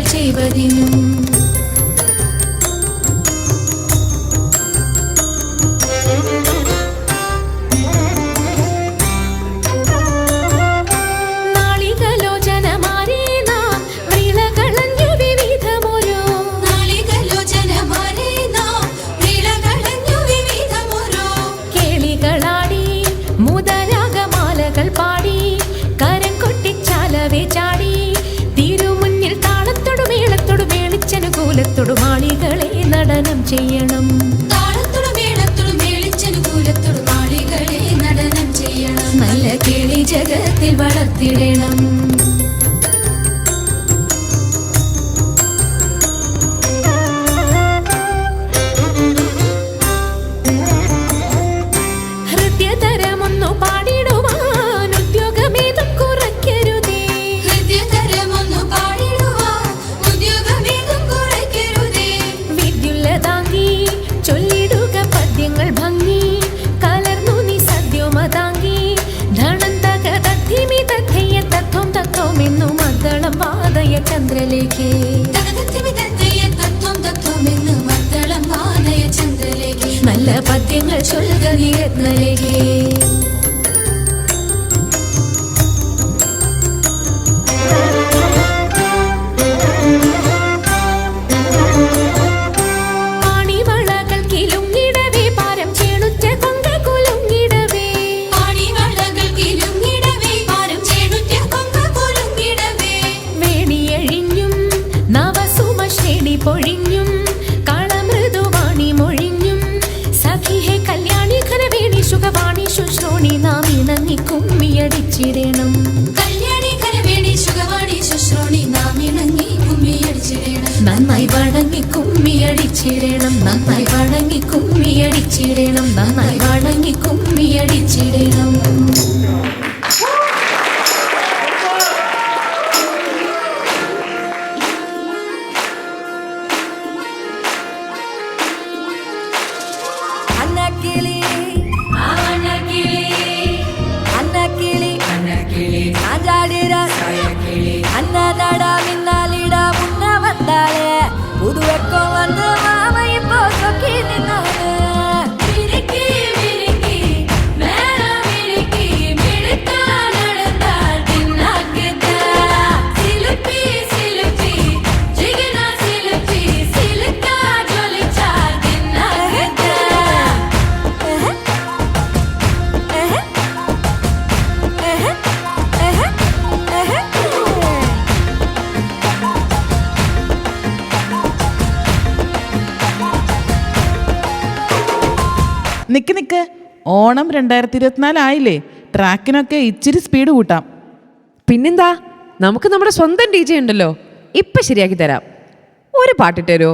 നന്മകൾ ചെയ്വതിനും മാളികളെ നടനം ചെയ്യണം. മാളികളെ നടനം ചെയ്യണം. നല്ല കിളി ജഗത്തിൽ വളർത്തിടണം. ഹൃദയതരമൊന്നു പാടിടുവാൻ ഉദ്യോഗമേതും കുറയ്ക്കരുതേ. ഹൃദയതരമൊന്നു പാടിടുവാൻ ഉദ്യോഗമേതും കുറയ്ക്കരുതേ. വിദ്യുല്ലതാങ്കി ചൊല്ലിടുക പദ്യങ്ങൾ ഭംഗി കലർന്നു നീ സദ്യോമതാങ്കി ധണന്തക തദ്ധിമി തദ്ധയ തത്വം തത്വമെന്നു മദ്ദളം വാദയ ചന്ദ്രലേഖേ. നല്ല പദ്യങ്ങൾ ചൊല്ലുക നീ രത്നലേഖേ. പൊഴിഞ്ഞും കളമൃദുവാണി മൊഴിഞ്ഞും സഖിഹേ കല്യാണി ഘനവേണി സുഖവാണി ശുശ്രൂണി നാം ഇണങ്ങി കുമ്മിയടിച്ചിടണം. കല്യാണി ഘനവേണി സുഖവാണി ശുശ്രൂണി നാം ഇണങ്ങി കുമ്മിയടിച്ചിടണം. നന്നായി വണങ്ങി കുമ്മിയടിച്ചിടണം. നന്നായി വണങ്ങി കുമ്മിയടിച്ചിടണം. നന്നായി വണങ്ങി കുമ്മിയടിച്ചിടണം. அன்னதடா மின்னாலிடா முன்ன வந்தாளே புது வெக்கம் வந்து மாமை இப்போ சொக்கி நின்னாளே. നിക്ക് നിക്ക്, ഓണം 2024 ആയില്ലേ, ട്രാക്കിനൊക്കെ ഇച്ചിരി സ്പീഡ് കൂട്ടാം. പിന്നെന്താ, നമുക്ക് നമ്മുടെ സ്വന്തം DJ ഉണ്ടല്ലോ, ഇപ്പം ശരിയാക്കി തരാം. ഒരു പാട്ടിട്ട് തരുമോ?